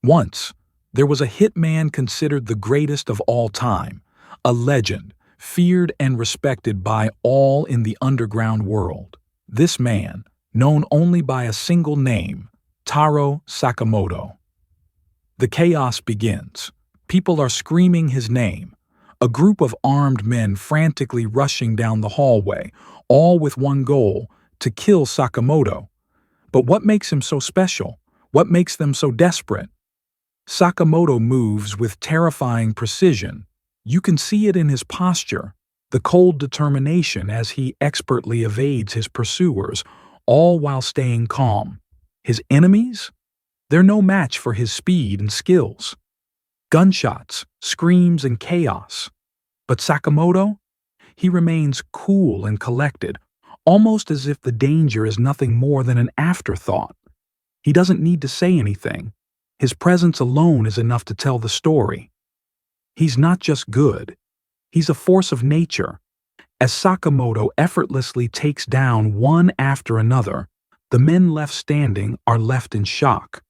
Once, there was a hitman considered the greatest of all time, a legend, feared and respected by all in the underground world. This man, known only by a single name, Taro Sakamoto. The chaos begins. People are screaming his name. A group of armed men frantically rushing down the hallway, all with one goal, to kill Sakamoto. But what makes him so special? What makes them so desperate? Sakamoto moves with terrifying precision. You can see it in his posture, the cold determination as he expertly evades his pursuers, all while staying calm. His enemies? They're no match for his speed and skills. Gunshots, screams, and chaos. But Sakamoto? He remains cool and collected, almost as if the danger is nothing more than an afterthought. He doesn't need to say anything. His presence alone is enough to tell the story. He's not just good. He's a force of nature. As Sakamoto effortlessly takes down one after another, the men left standing are left in shock.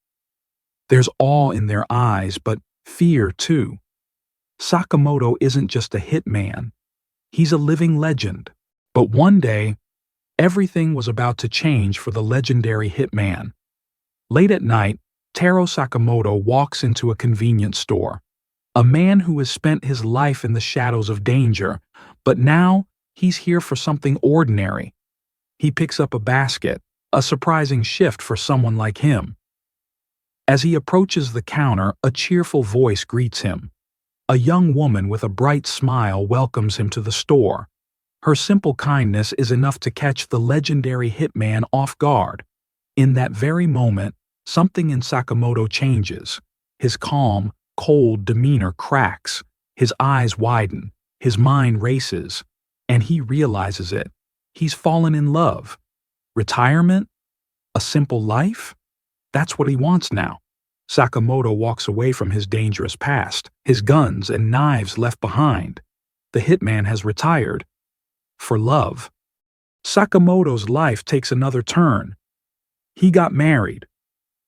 There's awe in their eyes, but fear too. Sakamoto isn't just a hitman. He's a living legend. But one day, everything was about to change for the legendary hitman. Late at night, Taro Sakamoto walks into a convenience store. A man who has spent his life in the shadows of danger, but now he's here for something ordinary. He picks up a basket, a surprising shift for someone like him. As he approaches the counter, a cheerful voice greets him. A young woman with a bright smile welcomes him to the store. Her simple kindness is enough to catch the legendary hitman off guard. In that very moment, something in Sakamoto changes. His calm, cold demeanor cracks. His eyes widen. His mind races. And he realizes it. He's fallen in love. Retirement? A simple life? That's what he wants now. Sakamoto walks away from his dangerous past, his guns and knives left behind. The hitman has retired. For love. Sakamoto's life takes another turn. He got married.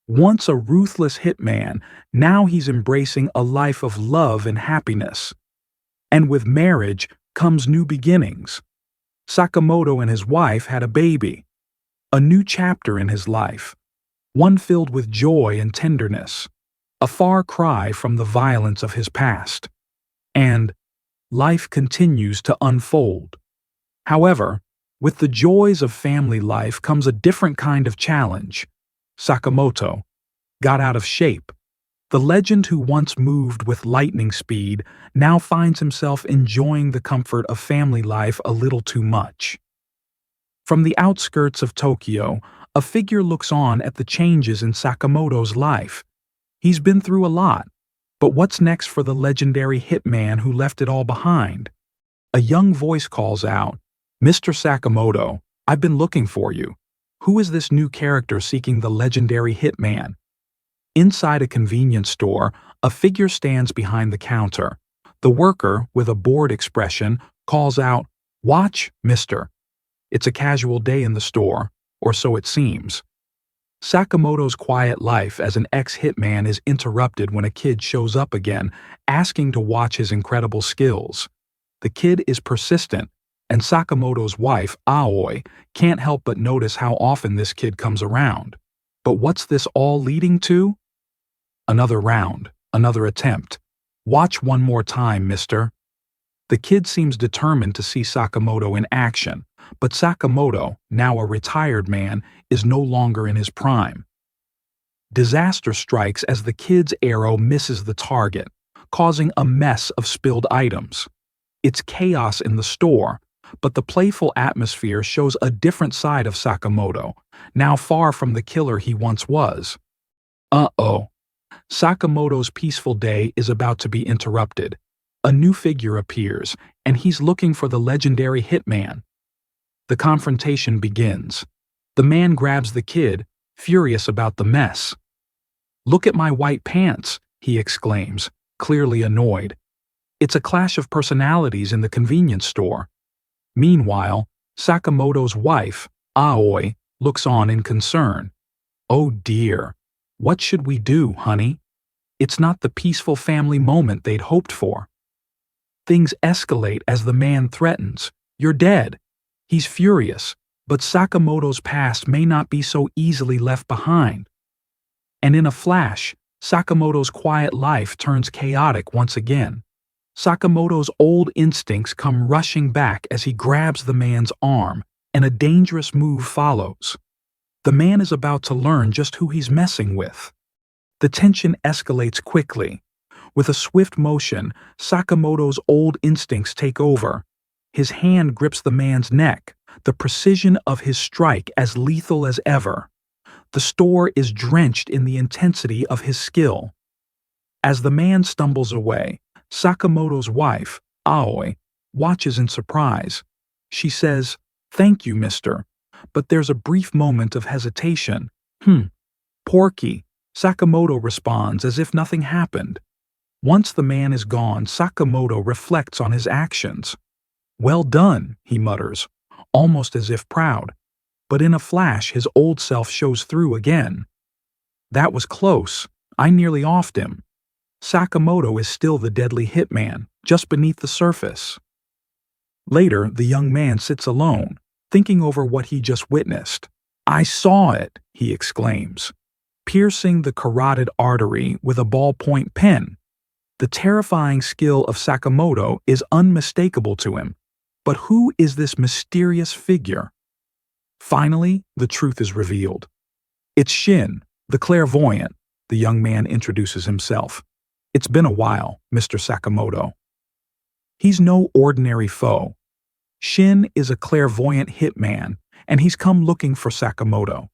Once a ruthless hitman, now he's embracing a life of love and happiness. And with marriage comes new beginnings. Sakamoto and his wife had a baby. A new chapter in his life. One filled with joy and tenderness. A far cry from the violence of his past. And life continues to unfold. However, with the joys of family life comes a different kind of challenge. Sakamoto got out of shape. The legend who once moved with lightning speed now finds himself enjoying the comfort of family life a little too much. From the outskirts of Tokyo, a figure looks on at the changes in Sakamoto's life. He's been through a lot, but what's next for the legendary hitman who left it all behind? A young voice calls out, "Mr. Sakamoto, I've been looking for you. Who is this new character seeking the legendary hitman?" Inside a convenience store, a figure stands behind the counter. The worker, with a bored expression, calls out, "Watch, mister." It's a casual day in the store, or so it seems. Sakamoto's quiet life as an ex-hitman is interrupted when a kid shows up again, asking to watch his incredible skills. The kid is persistent, and Sakamoto's wife, Aoi, can't help but notice how often this kid comes around. But what's this all leading to? Another round, another attempt. "Watch one more time, mister." The kid seems determined to see Sakamoto in action, but Sakamoto, now a retired man, is no longer in his prime. Disaster strikes as the kid's arrow misses the target, causing a mess of spilled items. It's chaos in the store, but the playful atmosphere shows a different side of Sakamoto, now far from the killer he once was. Uh-oh. Sakamoto's peaceful day is about to be interrupted. A new figure appears, and he's looking for the legendary hitman. The confrontation begins. The man grabs the kid, furious about the mess. "Look at my white pants," he exclaims, clearly annoyed. It's a clash of personalities in the convenience store. Meanwhile, Sakamoto's wife, Aoi, looks on in concern. "Oh dear. What should we do, honey?" It's not the peaceful family moment they'd hoped for. Things escalate as the man threatens, "You're dead." He's furious, but Sakamoto's past may not be so easily left behind. And in a flash, Sakamoto's quiet life turns chaotic once again. Sakamoto's old instincts come rushing back as he grabs the man's arm, and a dangerous move follows. The man is about to learn just who he's messing with. The tension escalates quickly. With a swift motion, Sakamoto's old instincts take over. His hand grips the man's neck, the precision of his strike as lethal as ever. The store is drenched in the intensity of his skill. As the man stumbles away, Sakamoto's wife, Aoi, watches in surprise. She says, "Thank you, mister." But there's a brief moment of hesitation. Porky, Sakamoto responds as if nothing happened. Once the man is gone, Sakamoto reflects on his actions. "Well done," he mutters, almost as if proud. But in a flash, his old self shows through again. "That was close. I nearly offed him." Sakamoto is still the deadly hitman, just beneath the surface. Later, the young man sits alone, thinking over what he just witnessed. "I saw it," he exclaims, piercing the carotid artery with a ballpoint pen. The terrifying skill of Sakamoto is unmistakable to him. But who is this mysterious figure? Finally, the truth is revealed. "It's Shin, the clairvoyant," the young man introduces himself. "It's been a while, Mr. Sakamoto." He's no ordinary foe. Shin is a clairvoyant hitman, and he's come looking for Sakamoto.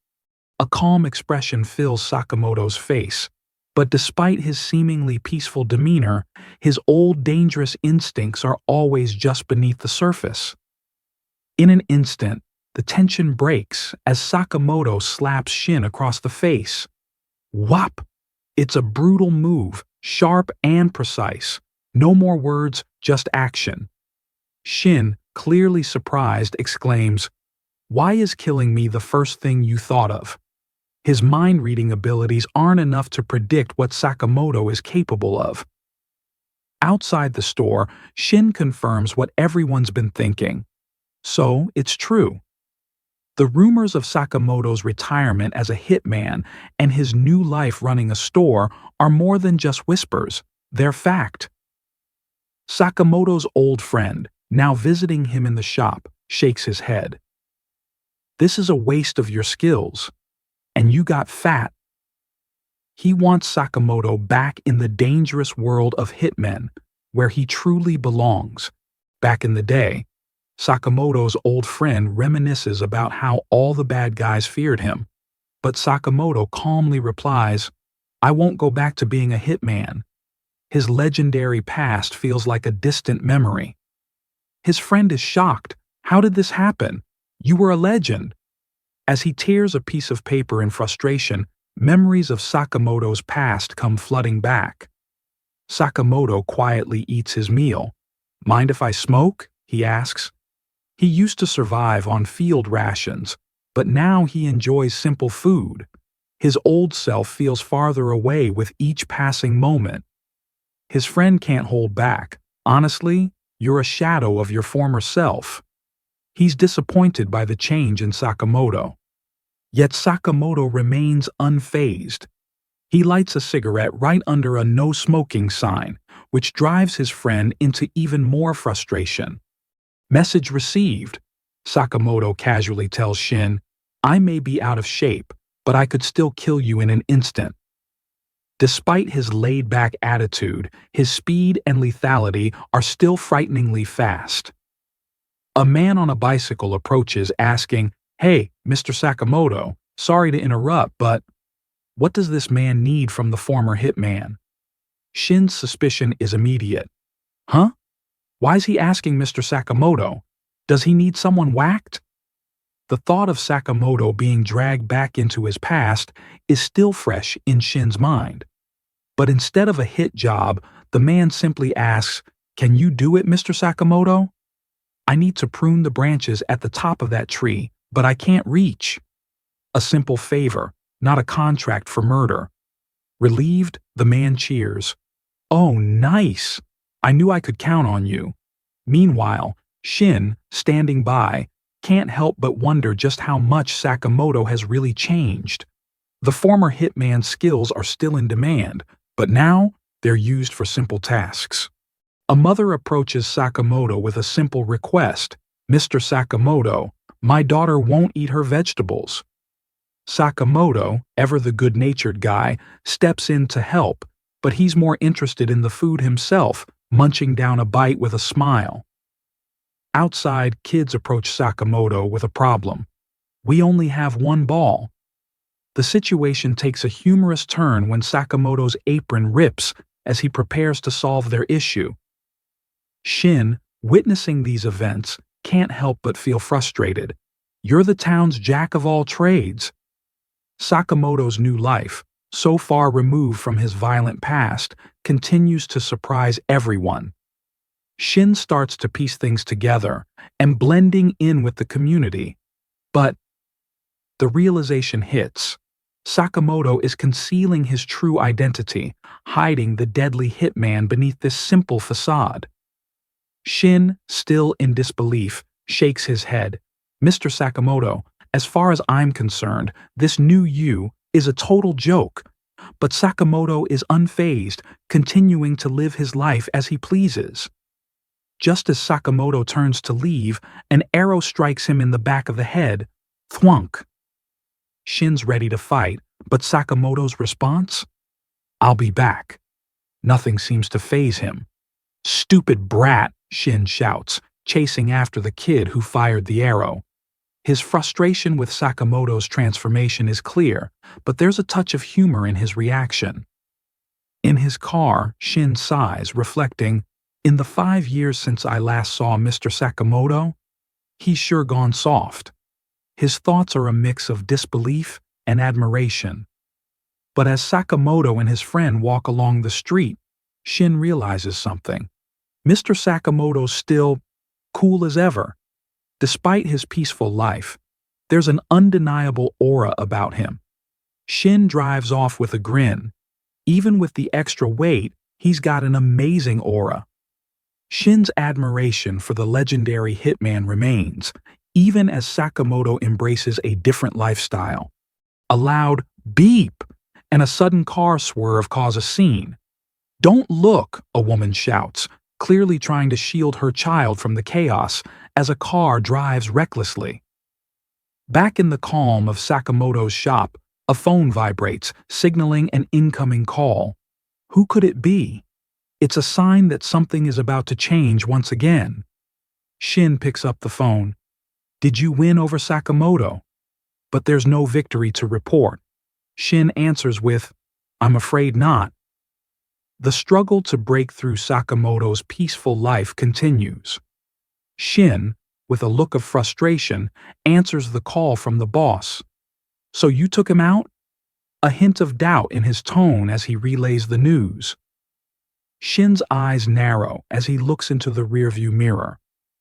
A calm expression fills Sakamoto's face, but despite his seemingly peaceful demeanor, his old dangerous instincts are always just beneath the surface. In an instant, the tension breaks as Sakamoto slaps Shin across the face. Whop! It's a brutal move, sharp and precise. No more words, just action. Shin, clearly surprised, exclaims, "Why is killing me the first thing you thought of?" His mind-reading abilities aren't enough to predict what Sakamoto is capable of. Outside the store, Shin confirms what everyone's been thinking. So, it's true. The rumors of Sakamoto's retirement as a hitman and his new life running a store are more than just whispers, they're fact. Sakamoto's old friend, now visiting him in the shop, shakes his head. "This is a waste of your skills. And you got fat." He wants Sakamoto back in the dangerous world of hitmen, where he truly belongs. Back in the day, Sakamoto's old friend reminisces about how all the bad guys feared him. But Sakamoto calmly replies, "I won't go back to being a hitman." His legendary past feels like a distant memory. His friend is shocked. "How did this happen? You were a legend." As he tears a piece of paper in frustration, memories of Sakamoto's past come flooding back. Sakamoto quietly eats his meal. "Mind if I smoke?" he asks. He used to survive on field rations, but now he enjoys simple food. His old self feels farther away with each passing moment. His friend can't hold back. "Honestly, you're a shadow of your former self." He's disappointed by the change in Sakamoto. Yet Sakamoto remains unfazed. He lights a cigarette right under a no smoking sign, which drives his friend into even more frustration. "Message received," Sakamoto casually tells Shin. "I may be out of shape, but I could still kill you in an instant." Despite his laid-back attitude, his speed and lethality are still frighteningly fast. A man on a bicycle approaches asking, "Hey, Mr. Sakamoto, sorry to interrupt, but..." What does this man need from the former hitman? Shin's suspicion is immediate. Huh? Why is he asking Mr. Sakamoto? Does he need someone whacked? The thought of Sakamoto being dragged back into his past is still fresh in Shin's mind. But instead of a hit job, the man simply asks, "Can you do it, Mr. Sakamoto? I need to prune the branches at the top of that tree, but I can't reach." A simple favor, not a contract for murder. Relieved, the man cheers. Oh, nice! I knew I could count on you. Meanwhile, Shin, standing by, can't help but wonder just how much Sakamoto has really changed. The former hitman's skills are still in demand, but now they're used for simple tasks. A mother approaches Sakamoto with a simple request. Mr. Sakamoto, my daughter won't eat her vegetables. Sakamoto, ever the good-natured guy, steps in to help, but he's more interested in the food himself, munching down a bite with a smile. Outside, kids approach Sakamoto with a problem. We only have one ball. The situation takes a humorous turn when Sakamoto's apron rips as he prepares to solve their issue. Shin, witnessing these events, can't help but feel frustrated. You're the town's jack of all trades. Sakamoto's new life, so far removed from his violent past, continues to surprise everyone. Shin starts to piece things together and blending in with the community. But the realization hits. Sakamoto is concealing his true identity, hiding the deadly hitman beneath this simple facade. Shin, still in disbelief, shakes his head. Mr. Sakamoto, as far as I'm concerned, this new you is a total joke. But Sakamoto is unfazed, continuing to live his life as he pleases. Just as Sakamoto turns to leave, an arrow strikes him in the back of the head. Thwunk. Shin's ready to fight, but Sakamoto's response? I'll be back. Nothing seems to faze him. Stupid brat, Shin shouts, chasing after the kid who fired the arrow. His frustration with Sakamoto's transformation is clear, but there's a touch of humor in his reaction. In his car, Shin sighs, reflecting, in the 5 years since I last saw Mr. Sakamoto, he's sure gone soft. His thoughts are a mix of disbelief and admiration. But as Sakamoto and his friend walk along the street, Shin realizes something. Mr. Sakamoto's still cool as ever. Despite his peaceful life, there's an undeniable aura about him. Shin drives off with a grin. Even with the extra weight, he's got an amazing aura. Shin's admiration for the legendary hitman remains, even as Sakamoto embraces a different lifestyle. A loud beep and a sudden car swerve cause a scene. Don't look, a woman shouts, clearly trying to shield her child from the chaos as a car drives recklessly. Back in the calm of Sakamoto's shop, a phone vibrates, signaling an incoming call. Who could it be? It's a sign that something is about to change once again. Shin picks up the phone. Did you win over Sakamoto? But there's no victory to report. Shin answers with, I'm afraid not. The struggle to break through Sakamoto's peaceful life continues. Shin, with a look of frustration, answers the call from the boss. So you took him out? A hint of doubt in his tone as he relays the news. Shin's eyes narrow as he looks into the rearview mirror.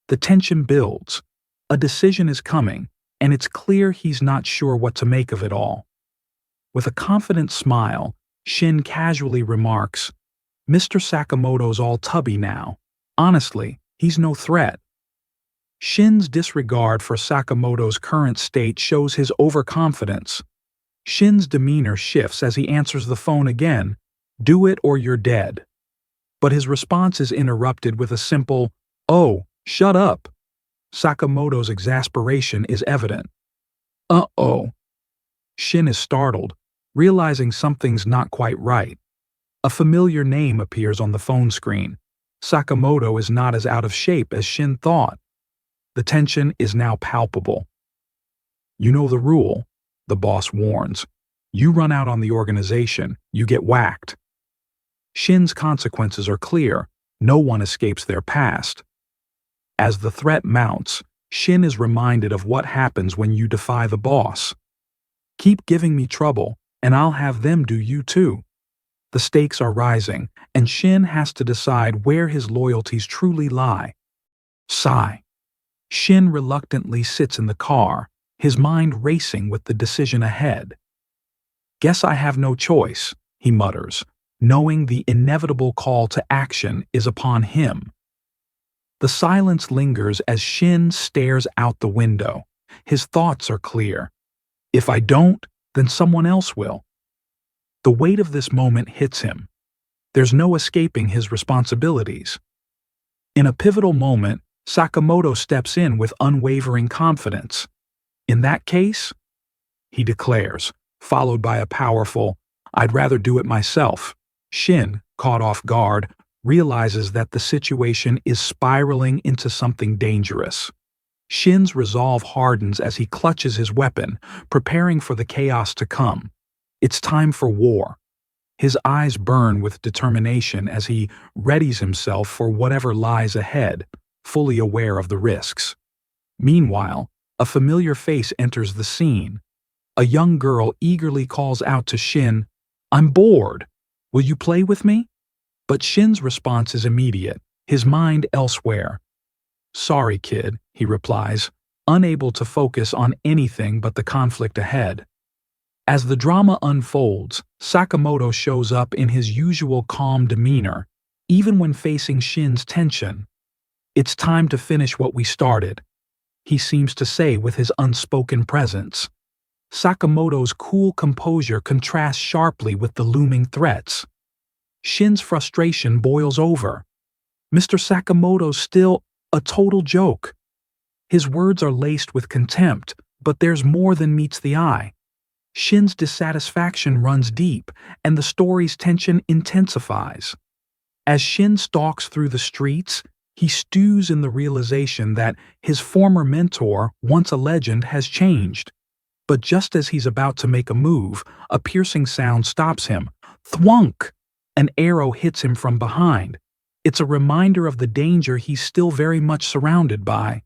The tension builds. A decision is coming, and it's clear he's not sure what to make of it all. With a confident smile, Shin casually remarks, Mr. Sakamoto's all tubby now. Honestly, he's no threat. Shin's disregard for Sakamoto's current state shows his overconfidence. Shin's demeanor shifts as he answers the phone again, do it or you're dead. But his response is interrupted with a simple, oh, shut up. Sakamoto's exasperation is evident. Uh-oh. Shin is startled, realizing something's not quite right. A familiar name appears on the phone screen. Sakamoto is not as out of shape as Shin thought. The tension is now palpable. You know the rule, the boss warns. You run out on the organization, you get whacked. Shin's consequences are clear. No one escapes their past. As the threat mounts, Shin is reminded of what happens when you defy the boss. Keep giving me trouble, and I'll have them do you too. The stakes are rising, and Shin has to decide where his loyalties truly lie. Sigh. Shin reluctantly sits in the car, his mind racing with the decision ahead. Guess I have no choice, he mutters, knowing the inevitable call to action is upon him. The silence lingers as Shin stares out the window. His thoughts are clear. If I don't, then someone else will. The weight of this moment hits him. There's no escaping his responsibilities. In a pivotal moment, Sakamoto steps in with unwavering confidence. In that case, he declares, followed by a powerful, "I'd rather do it myself." Shin, caught off guard, realizes that the situation is spiraling into something dangerous. Shin's resolve hardens as he clutches his weapon, preparing for the chaos to come. It's time for war. His eyes burn with determination as he readies himself for whatever lies ahead, fully aware of the risks. Meanwhile, a familiar face enters the scene. A young girl eagerly calls out to Shin, "I'm bored. Will you play with me?" But Shin's response is immediate, his mind elsewhere. "Sorry, kid," he replies, unable to focus on anything but the conflict ahead. As the drama unfolds, Sakamoto shows up in his usual calm demeanor, even when facing Shin's tension. "It's time to finish what we started," he seems to say with his unspoken presence. Sakamoto's cool composure contrasts sharply with the looming threats. Shin's frustration boils over. Mr. Sakamoto's still a total joke. His words are laced with contempt, but there's more than meets the eye. Shin's dissatisfaction runs deep, and the story's tension intensifies. As Shin stalks through the streets, he stews in the realization that his former mentor, once a legend, has changed. But just as he's about to make a move, a piercing sound stops him. Thwunk! An arrow hits him from behind. It's a reminder of the danger he's still very much surrounded by.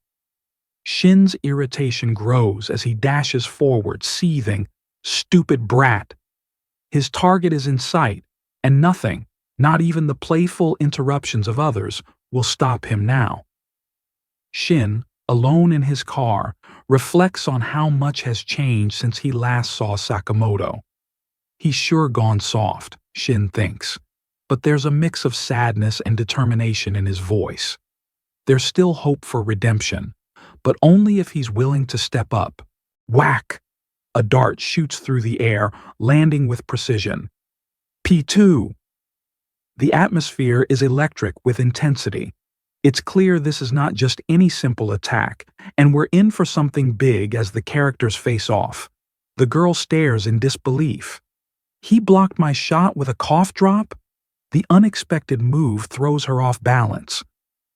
Shin's irritation grows as he dashes forward, seething, "Stupid brat!" His target is in sight, and nothing, not even the playful interruptions of others, will stop him now. Shin, alone in his car, reflects on how much has changed since he last saw Sakamoto. He's sure gone soft, Shin thinks, but there's a mix of sadness and determination in his voice. There's still hope for redemption, but only if he's willing to step up. Whack! A dart shoots through the air, landing with precision. P2. The atmosphere is electric with intensity. It's clear this is not just any simple attack, and we're in for something big as the characters face off. The girl stares in disbelief. He blocked my shot with a cough drop? The unexpected move throws her off balance.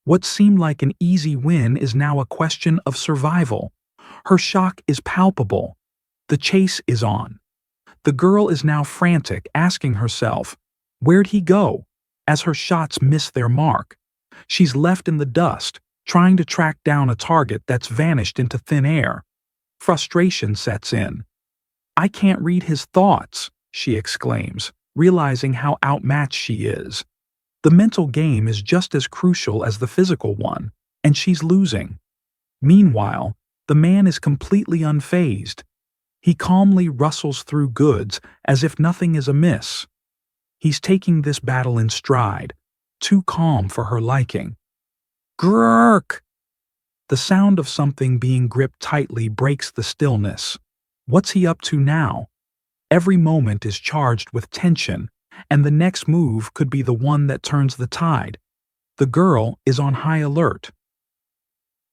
What seemed like an easy win is now a question of survival. Her shock is palpable. The chase is on. The girl is now frantic, asking herself, "Where'd he go?" as her shots miss their mark. She's left in the dust, trying to track down a target that's vanished into thin air. Frustration sets in. "I can't read his thoughts," she exclaims, realizing how outmatched she is. The mental game is just as crucial as the physical one, and she's losing. Meanwhile, the man is completely unfazed. He calmly rustles through goods as if nothing is amiss. He's taking this battle in stride, too calm for her liking. Grrrk! The sound of something being gripped tightly breaks the stillness. What's he up to now? Every moment is charged with tension, and the next move could be the one that turns the tide. The girl is on high alert.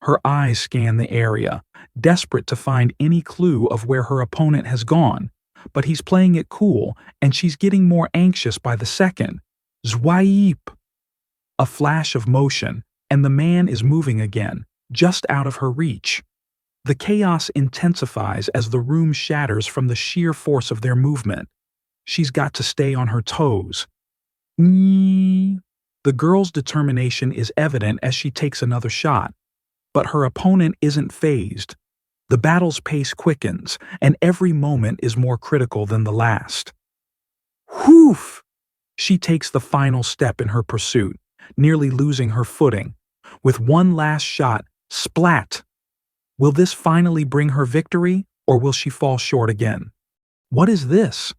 Her eyes scan the area, desperate to find any clue of where her opponent has gone, but he's playing it cool, and she's getting more anxious by the second. Zwaip! A flash of motion, and the man is moving again, just out of her reach. The chaos intensifies as the room shatters from the sheer force of their movement. She's got to stay on her toes. The girl's determination is evident as she takes another shot, but her opponent isn't fazed. The battle's pace quickens, and every moment is more critical than the last. Whoof! She takes the final step in her pursuit, nearly losing her footing. With one last shot, splat! Will this finally bring her victory, or will she fall short again? What is this?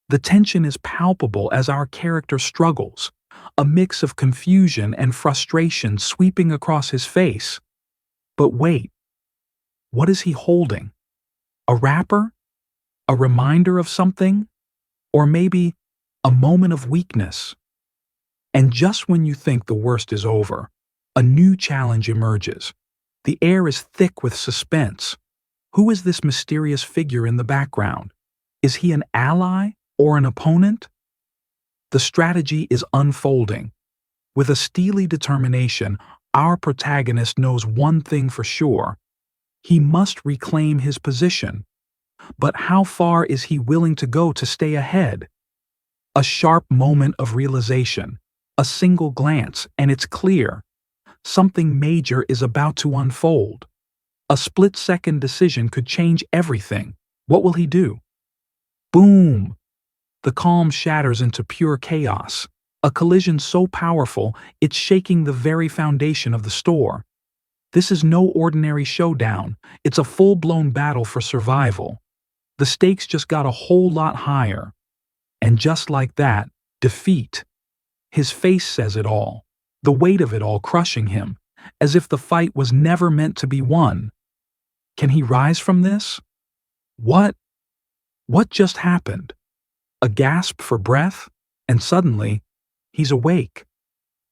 The tension is palpable as our character struggles, a mix of confusion and frustration sweeping across his face. But wait, what is he holding? A wrapper? A reminder of something? Or maybe a moment of weakness? And just when you think the worst is over, a new challenge emerges. The air is thick with suspense. Who is this mysterious figure in the background? Is he an ally or an opponent? The strategy is unfolding. With a steely determination, our protagonist knows one thing for sure. He must reclaim his position. But how far is he willing to go to stay ahead? A sharp moment of realization, a single glance, and it's clear. Something major is about to unfold. A split-second decision could change everything. What will he do? Boom! The calm shatters into pure chaos. A collision so powerful, it's shaking the very foundation of the store. This is no ordinary showdown. It's a full-blown battle for survival. The stakes just got a whole lot higher. And just like that, defeat. His face says it all, the weight of it all crushing him, as if the fight was never meant to be won. Can he rise from this? What just happened? A gasp for breath, and suddenly, he's awake.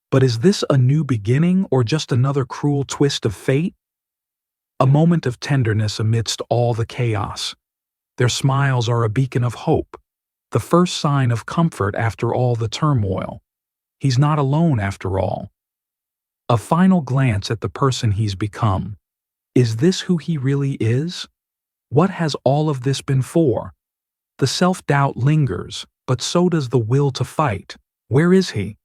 But is this a new beginning or just another cruel twist of fate? A moment of tenderness amidst all the chaos. Their smiles are a beacon of hope, the first sign of comfort after all the turmoil. He's not alone after all. A final glance at the person he's become. Is this who he really is? What has all of this been for? The self-doubt lingers, but so does the will to fight. Where is he?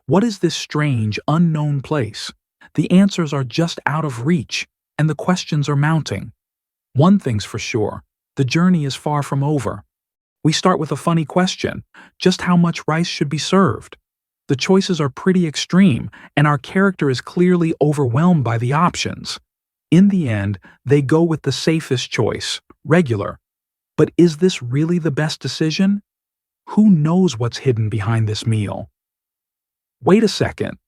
What is this strange, unknown place? The answers are just out of reach, and the questions are mounting. One thing's for sure, the journey is far from over. We start with a funny question: just how much rice should be served? The choices are pretty extreme, and our character is clearly overwhelmed by the options. In the end, they go with the safest choice, regular. But is this really the best decision? Who knows what's hidden behind this meal? Wait a second.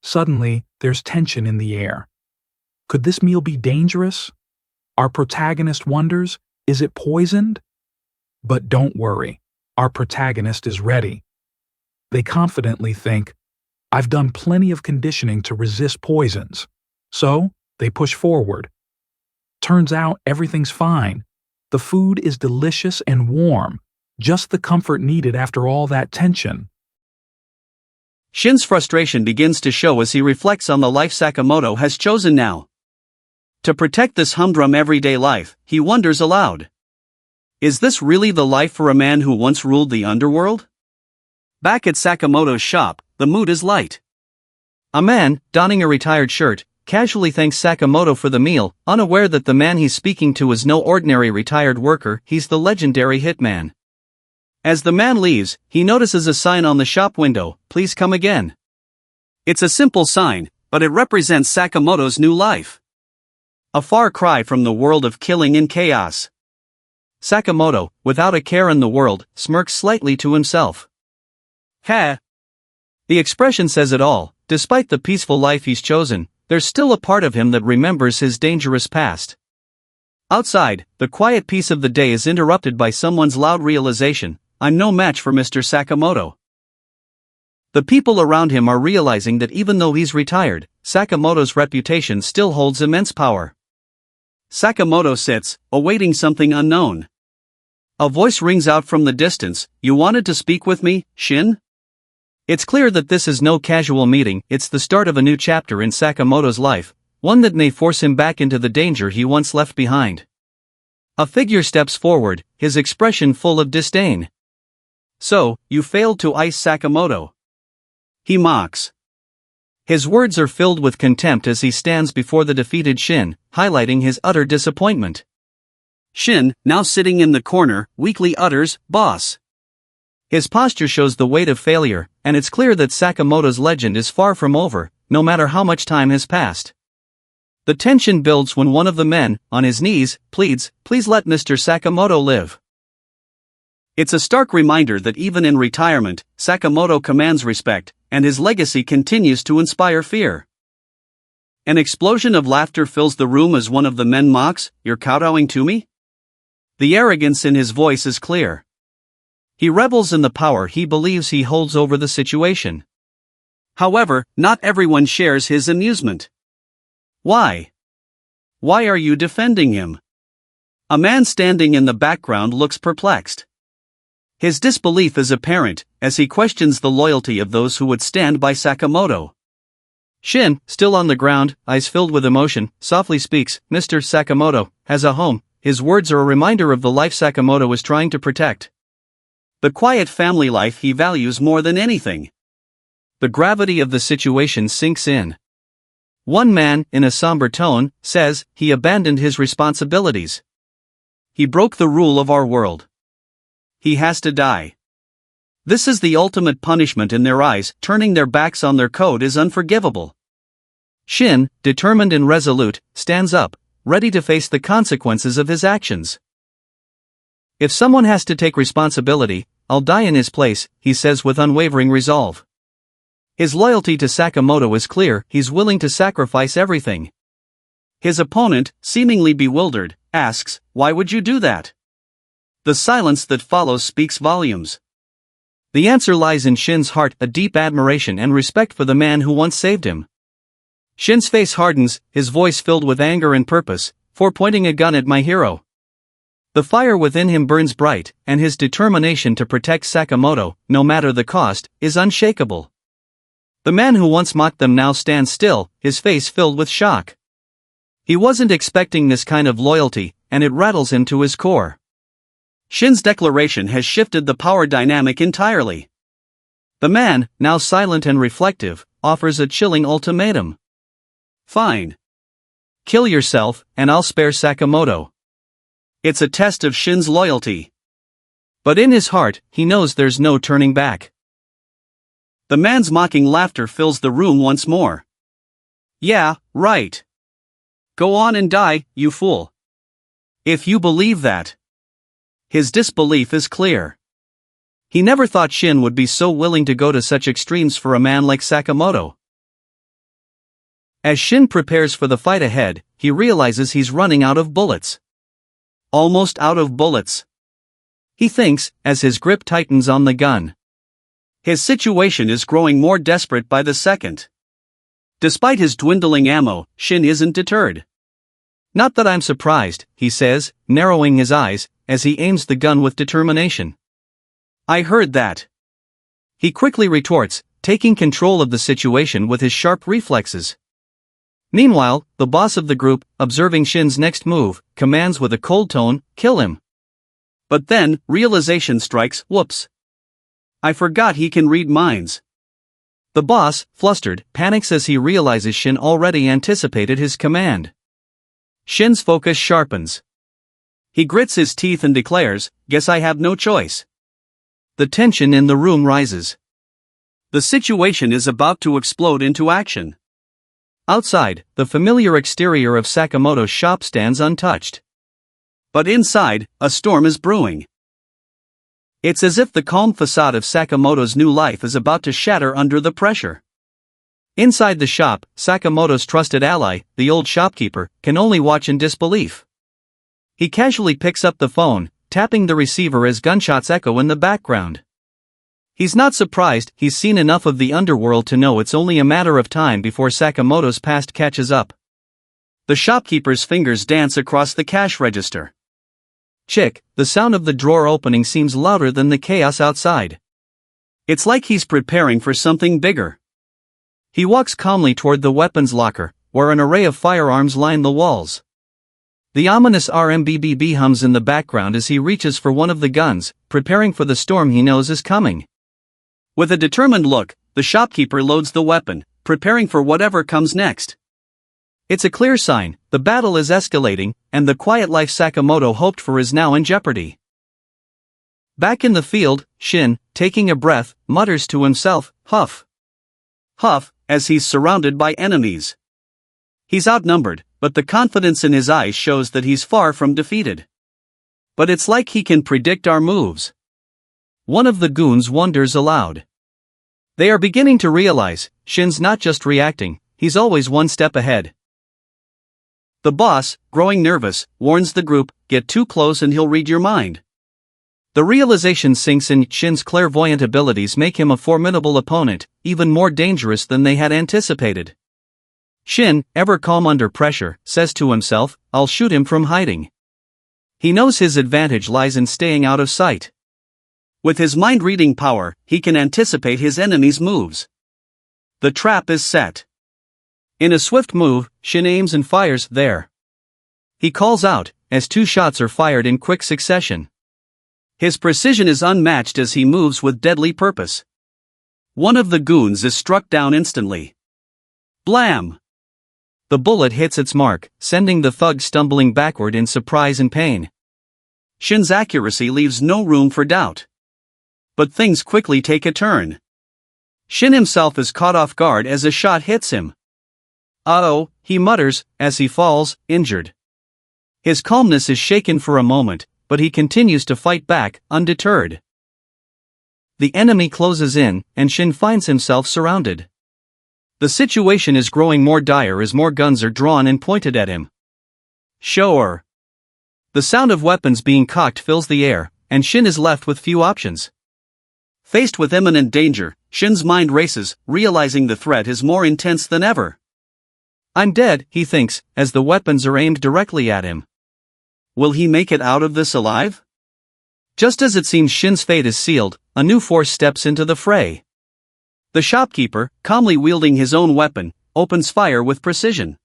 Suddenly, there's tension in the air. Could this meal be dangerous? Our protagonist wonders, is it poisoned? But don't worry, our protagonist is ready. They confidently think, I've done plenty of conditioning to resist poisons. So, they push forward. Turns out everything's fine. The food is delicious and warm, just the comfort needed after all that tension. Shin's frustration begins to show as he reflects on the life Sakamoto has chosen now. To protect this humdrum everyday life, he wonders aloud. Is this really the life for a man who once ruled the underworld? Back at Sakamoto's shop, the mood is light. A man, donning a retired shirt, casually thanks Sakamoto for the meal, unaware that the man he's speaking to is no ordinary retired worker, he's the legendary Hitman. As the man leaves, he notices a sign on the shop window, "Please come again." It's a simple sign, but it represents Sakamoto's new life. A far cry from the world of killing and chaos. Sakamoto, without a care in the world, smirks slightly to himself. Ha! The expression says it all. Despite the peaceful life he's chosen, there's still a part of him that remembers his dangerous past. Outside, the quiet peace of the day is interrupted by someone's loud realization: I'm no match for Mr. Sakamoto. The people around him are realizing that even though he's retired, Sakamoto's reputation still holds immense power. Sakamoto sits, awaiting something unknown. A voice rings out from the distance, "You wanted to speak with me, Shin?" It's clear that this is no casual meeting, it's the start of a new chapter in Sakamoto's life, one that may force him back into the danger he once left behind. A figure steps forward, his expression full of disdain. "So, you failed to ice Sakamoto?" He mocks. His words are filled with contempt as he stands before the defeated Shin, highlighting his utter disappointment. Shin, now sitting in the corner, weakly utters, "Boss." His posture shows the weight of failure, and it's clear that Sakamoto's legend is far from over, no matter how much time has passed. The tension builds when one of the men, on his knees, pleads, "Please let Mr. Sakamoto live." It's a stark reminder that even in retirement, Sakamoto commands respect, and his legacy continues to inspire fear. An explosion of laughter fills the room as one of the men mocks, "You're kowtowing to me?" The arrogance in his voice is clear. He revels in the power he believes he holds over the situation. However, not everyone shares his amusement. Why? Why are you defending him? A man standing in the background looks perplexed. His disbelief is apparent, as he questions the loyalty of those who would stand by Sakamoto. Shin, still on the ground, eyes filled with emotion, softly speaks, "Mr. Sakamoto has a home." His words are a reminder of the life Sakamoto is trying to protect. The quiet family life he values more than anything. The gravity of the situation sinks in. One man, in a somber tone, says, "He abandoned his responsibilities. He broke the rule of our world. He has to die." This is the ultimate punishment in their eyes. Turning their backs on their code is unforgivable. Shin, determined and resolute, stands up, ready to face the consequences of his actions. "If someone has to take responsibility, I'll die in his place," he says with unwavering resolve. His loyalty to Sakamoto is clear. He's willing to sacrifice everything. His opponent, seemingly bewildered, asks, "Why would you do that?" The silence that follows speaks volumes. The answer lies in Shin's heart, a deep admiration and respect for the man who once saved him. Shin's face hardens, his voice filled with anger and purpose, "For pointing a gun at my hero." The fire within him burns bright, and his determination to protect Sakamoto, no matter the cost, is unshakable. The man who once mocked them now stands still, his face filled with shock. He wasn't expecting this kind of loyalty, and it rattles him to his core. Shin's declaration has shifted the power dynamic entirely. The man, now silent and reflective, offers a chilling ultimatum. "Fine. Kill yourself, and I'll spare Sakamoto." It's a test of Shin's loyalty. But in his heart, he knows there's no turning back. The man's mocking laughter fills the room once more. "Yeah, right. Go on and die, you fool. If you believe that." His disbelief is clear. He never thought Shin would be so willing to go to such extremes for a man like Sakamoto. As Shin prepares for the fight ahead, he realizes he's running out of bullets. Almost out of bullets. He thinks, as his grip tightens on the gun. His situation is growing more desperate by the second. Despite his dwindling ammo, Shin isn't deterred. "Not that I'm surprised," he says, narrowing his eyes, as he aims the gun with determination. "I heard that." He quickly retorts, taking control of the situation with his sharp reflexes. Meanwhile, the boss of the group, observing Shin's next move, commands with a cold tone, "Kill him." But then, realization strikes, "Whoops. I forgot he can read minds." The boss, flustered, panics as he realizes Shin already anticipated his command. Shin's focus sharpens. He grits his teeth and declares, "Guess I have no choice." The tension in the room rises. The situation is about to explode into action. Outside, the familiar exterior of Sakamoto's shop stands untouched. But inside, a storm is brewing. It's as if the calm facade of Sakamoto's new life is about to shatter under the pressure. Inside the shop, Sakamoto's trusted ally, the old shopkeeper, can only watch in disbelief. He casually picks up the phone, tapping the receiver as gunshots echo in the background. He's not surprised. He's seen enough of the underworld to know it's only a matter of time before Sakamoto's past catches up. The shopkeeper's fingers dance across the cash register. Chick, the sound of the drawer opening seems louder than the chaos outside. It's like he's preparing for something bigger. He walks calmly toward the weapons locker, where an array of firearms line the walls. The ominous RMBBB hums in the background as he reaches for one of the guns, preparing for the storm he knows is coming. With a determined look, the shopkeeper loads the weapon, preparing for whatever comes next. It's a clear sign, the battle is escalating, and the quiet life Sakamoto hoped for is now in jeopardy. Back in the field, Shin, taking a breath, mutters to himself, "Huff. Huff," as he's surrounded by enemies. He's outnumbered, but the confidence in his eyes shows that he's far from defeated. "But it's like he can predict our moves. One of the goons wonders aloud. They are beginning to realize, Shin's not just reacting, he's always one step ahead. The boss, growing nervous, warns the group, get too close and he'll read your mind. The realization sinks in. Shin's clairvoyant abilities make him a formidable opponent, even more dangerous than they had anticipated. Shin, ever calm under pressure, says to himself, I'll shoot him from hiding. He knows his advantage lies in staying out of sight. With his mind-reading power, he can anticipate his enemy's moves. The trap is set. In a swift move, Shin aims and fires there. He calls out, as 2 shots are fired in quick succession. His precision is unmatched as he moves with deadly purpose. One of the goons is struck down instantly. Blam! The bullet hits its mark, sending the thug stumbling backward in surprise and pain. Shin's accuracy leaves no room for doubt. But things quickly take a turn. Shin himself is caught off guard as a shot hits him. Uh-oh, he mutters, as he falls, injured. His calmness is shaken for a moment, but he continues to fight back, undeterred. The enemy closes in, and Shin finds himself surrounded. The situation is growing more dire as more guns are drawn and pointed at him. Sure. The sound of weapons being cocked fills the air, and Shin is left with few options. Faced with imminent danger, Shin's mind races, realizing the threat is more intense than ever. I'm dead, he thinks, as the weapons are aimed directly at him. Will he make it out of this alive? Just as it seems Shin's fate is sealed, a new force steps into the fray. The shopkeeper, calmly wielding his own weapon, opens fire with precision.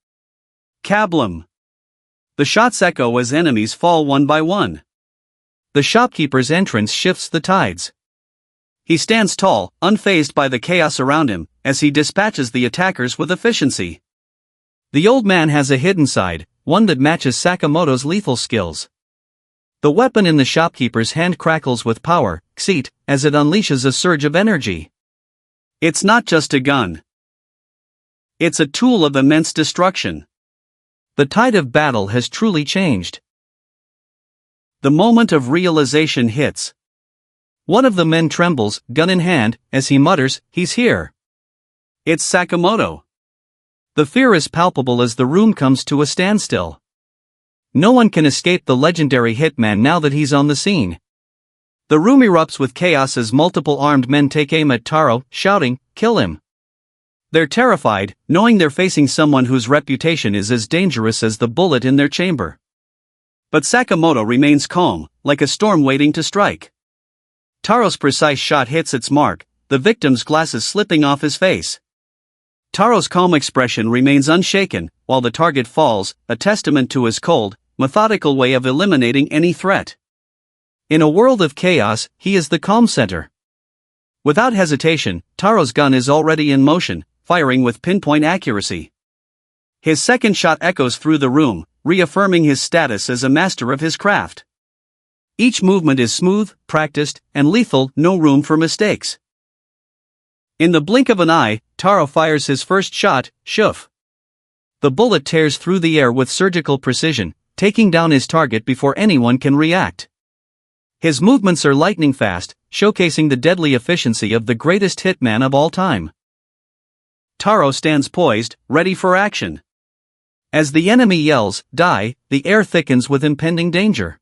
Kablam! The shots echo as enemies fall one by one. The shopkeeper's entrance shifts the tides. He stands tall, unfazed by the chaos around him, as he dispatches the attackers with efficiency. The old man has a hidden side, one that matches Sakamoto's lethal skills. The weapon in the shopkeeper's hand crackles with power, xeet, as it unleashes a surge of energy. It's not just a gun. It's a tool of immense destruction. The tide of battle has truly changed. The moment of realization hits. One of the men trembles, gun in hand, as he mutters, he's here. It's Sakamoto. The fear is palpable as the room comes to a standstill. No one can escape the legendary Hitman now that he's on the scene. The room erupts with chaos as multiple armed men take aim at Taro, shouting, "Kill him!" They're terrified, knowing they're facing someone whose reputation is as dangerous as the bullet in their chamber. But Sakamoto remains calm, like a storm waiting to strike. Taro's precise shot hits its mark, the victim's glasses slipping off his face. Taro's calm expression remains unshaken, while the target falls, a testament to his cold, methodical way of eliminating any threat. In a world of chaos, he is the calm center. Without hesitation, Taro's gun is already in motion, firing with pinpoint accuracy. His second shot echoes through the room, reaffirming his status as a master of his craft. Each movement is smooth, practiced, and lethal, no room for mistakes. In the blink of an eye, Taro fires his first shot, shoof. The bullet tears through the air with surgical precision, taking down his target before anyone can react. His movements are lightning fast, showcasing the deadly efficiency of the greatest hitman of all time. Taro stands poised, ready for action. As the enemy yells, "Die," the air thickens with impending danger.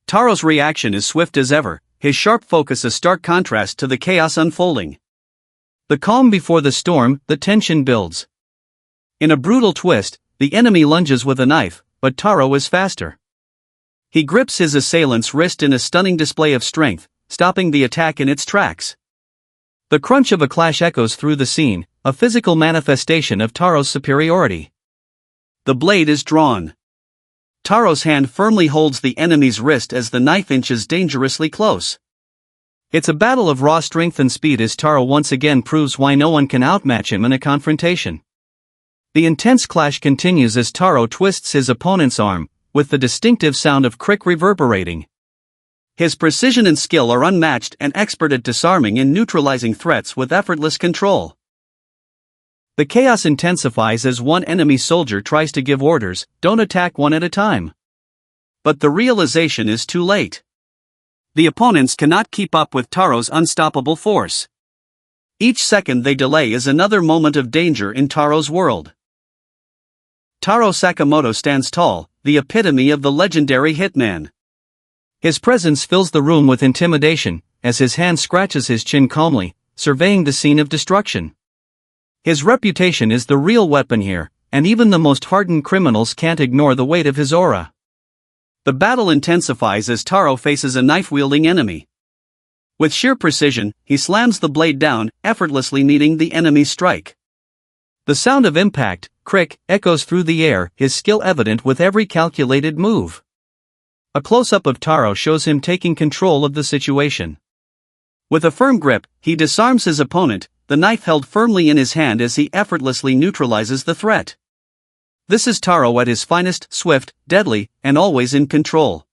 Taro's reaction is swift as ever, his sharp focus a stark contrast to the chaos unfolding. The calm before the storm, the tension builds. In a brutal twist, the enemy lunges with a knife, but Taro is faster. He grips his assailant's wrist in a stunning display of strength, stopping the attack in its tracks. The crunch of a clash echoes through the scene, a physical manifestation of Taro's superiority. The blade is drawn. Taro's hand firmly holds the enemy's wrist as the knife inches dangerously close. It's a battle of raw strength and speed as Taro once again proves why no one can outmatch him in a confrontation. The intense clash continues as Taro twists his opponent's arm, with the distinctive sound of crick reverberating. His precision and skill are unmatched and expert at disarming and neutralizing threats with effortless control. The chaos intensifies as one enemy soldier tries to give orders, "Don't attack one at a time." But the realization is too late. The opponents cannot keep up with Taro's unstoppable force. Each second they delay is another moment of danger in Taro's world. Taro Sakamoto stands tall, the epitome of the legendary Hitman. His presence fills the room with intimidation, as his hand scratches his chin calmly, surveying the scene of destruction. His reputation is the real weapon here, and even the most hardened criminals can't ignore the weight of his aura. The battle intensifies as Taro faces a knife-wielding enemy. With sheer precision, he slams the blade down, effortlessly meeting the enemy's strike. The sound of impact, crick, echoes through the air, his skill evident with every calculated move. A close-up of Taro shows him taking control of the situation. With a firm grip, he disarms his opponent, the knife held firmly in his hand as he effortlessly neutralizes the threat. This is Taro at his finest, swift, deadly, and always in control.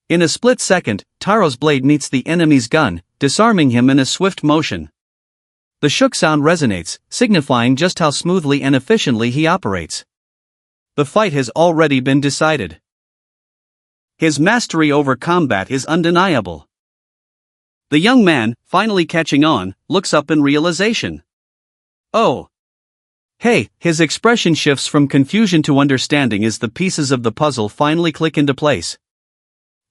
In a split second, Taro's blade meets the enemy's gun, disarming him in a swift motion. The shook sound resonates, signifying just how smoothly and efficiently he operates. The fight has already been decided. His mastery over combat is undeniable. The young man, finally catching on, looks up in realization. Oh! Hey, his expression shifts from confusion to understanding as the pieces of the puzzle finally click into place.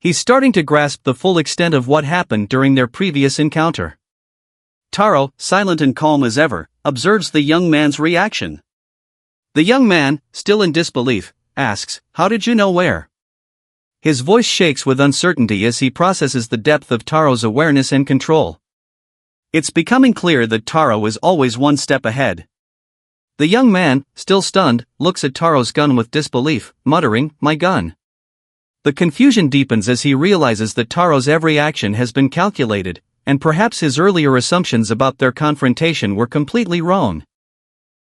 He's starting to grasp the full extent of what happened during their previous encounter. Taro, silent and calm as ever, observes the young man's reaction. The young man, still in disbelief, asks, "How did you know where?" His voice shakes with uncertainty as he processes the depth of Taro's awareness and control. It's becoming clear that Taro is always one step ahead. The young man, still stunned, looks at Taro's gun with disbelief, muttering, "My gun." The confusion deepens as he realizes that Taro's every action has been calculated, and perhaps his earlier assumptions about their confrontation were completely wrong.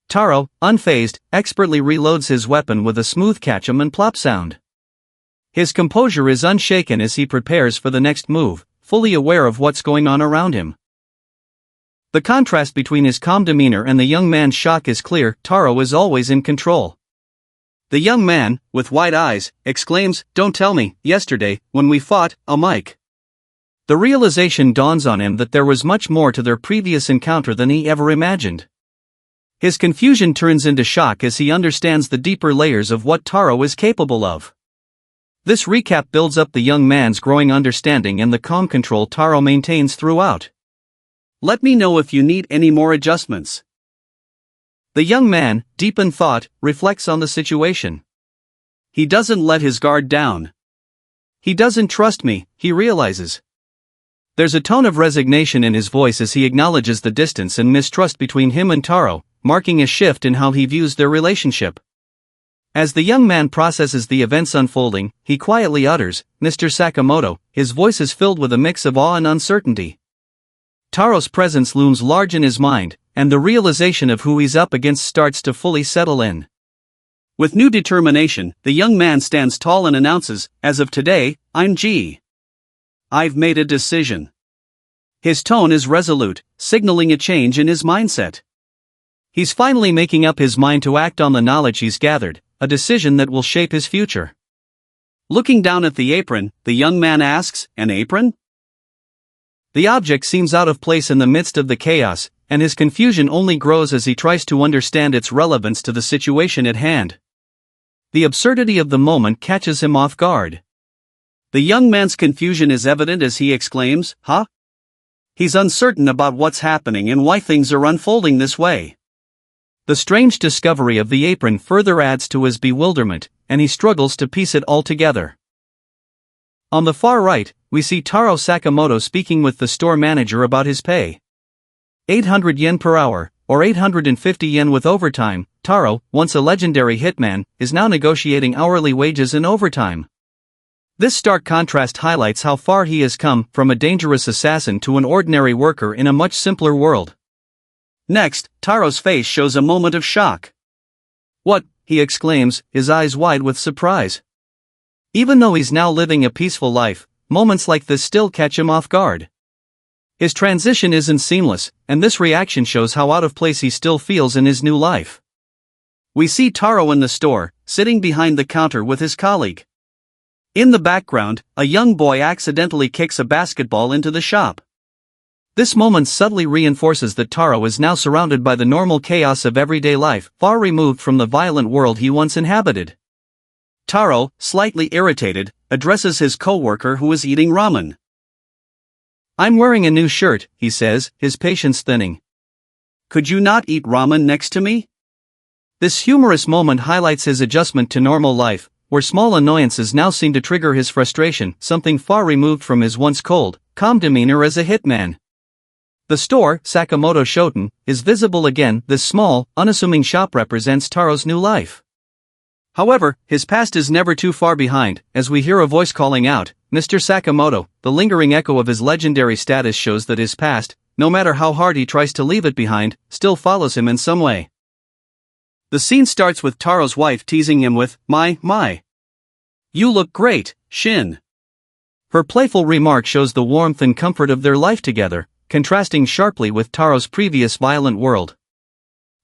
Taro, unfazed, expertly reloads his weapon with a smooth catch-em and plop sound. His composure is unshaken as he prepares for the next move, fully aware of what's going on around him. The contrast between his calm demeanor and the young man's shock is clear. Taro is always in control. The young man, with wide eyes, exclaims, "Don't tell me, yesterday, when we fought, oh Mike." The realization dawns on him that there was much more to their previous encounter than he ever imagined. His confusion turns into shock as he understands the deeper layers of what Taro is capable of. This recap builds up the young man's growing understanding and the calm control Taro maintains throughout. Let me know if you need any more adjustments. The young man, deep in thought, reflects on the situation. He doesn't let his guard down. He doesn't trust me, he realizes. There's a tone of resignation in his voice as he acknowledges the distance and mistrust between him and Taro, marking a shift in how he views their relationship. As the young man processes the events unfolding, he quietly utters, "Mr. Sakamoto," his voice is filled with a mix of awe and uncertainty. Taro's presence looms large in his mind, and the realization of who he's up against starts to fully settle in. With new determination, the young man stands tall and announces, "As of today, I've made a decision." His tone is resolute, signaling a change in his mindset. He's finally making up his mind to act on the knowledge he's gathered, a decision that will shape his future. Looking down at the apron, the young man asks, "An apron?" The object seems out of place in the midst of the chaos, and his confusion only grows as he tries to understand its relevance to the situation at hand. The absurdity of the moment catches him off guard. The young man's confusion is evident as he exclaims, "Huh?" He's uncertain about what's happening and why things are unfolding this way. The strange discovery of the apron further adds to his bewilderment, and he struggles to piece it all together. On the far right, we see Taro Sakamoto speaking with the store manager about his pay. 800 yen per hour, or 850 yen with overtime. Taro, once a legendary hitman, is now negotiating hourly wages and overtime. This stark contrast highlights how far he has come from a dangerous assassin to an ordinary worker in a much simpler world. Next, Taro's face shows a moment of shock. "What?" he exclaims, his eyes wide with surprise. Even though he's now living a peaceful life, moments like this still catch him off guard. His transition isn't seamless, and this reaction shows how out of place he still feels in his new life. We see Taro in the store, sitting behind the counter with his colleague. In the background, a young boy accidentally kicks a basketball into the shop. This moment subtly reinforces that Taro is now surrounded by the normal chaos of everyday life, far removed from the violent world he once inhabited. Taro, slightly irritated, addresses his co-worker who is eating ramen. "I'm wearing a new shirt," he says, his patience thinning. "Could you not eat ramen next to me?" This humorous moment highlights his adjustment to normal life, where small annoyances now seem to trigger his frustration, something far removed from his once cold, calm demeanor as a hitman. The store, Sakamoto Shoten, is visible again. This small, unassuming shop represents Taro's new life. However, his past is never too far behind, as we hear a voice calling out, "Mr. Sakamoto." The lingering echo of his legendary status shows that his past, no matter how hard he tries to leave it behind, still follows him in some way. The scene starts with Taro's wife teasing him with, My. You look great, Shin." Her playful remark shows the warmth and comfort of their life together, contrasting sharply with Taro's previous violent world.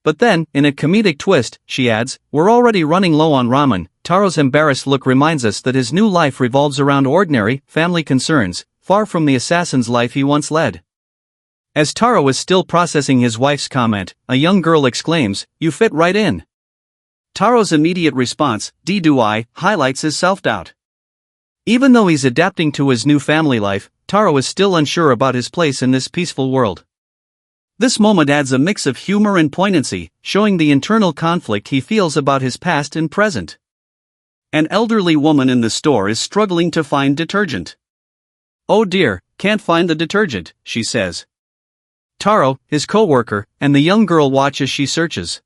But then, in a comedic twist, she adds, "We're already running low on ramen." Taro's embarrassed look reminds us that his new life revolves around ordinary, family concerns, far from the assassin's life he once led. As Taro is still processing his wife's comment, a young girl exclaims, "You fit right in." Taro's immediate response, "Do I," highlights his self-doubt. Even though he's adapting to his new family life, Taro is still unsure about his place in this peaceful world. This moment adds a mix of humor and poignancy, showing the internal conflict he feels about his past and present. An elderly woman in the store is struggling to find detergent. "Oh dear, can't find the detergent," she says. Taro, his co-worker, and the young girl watch as she searches.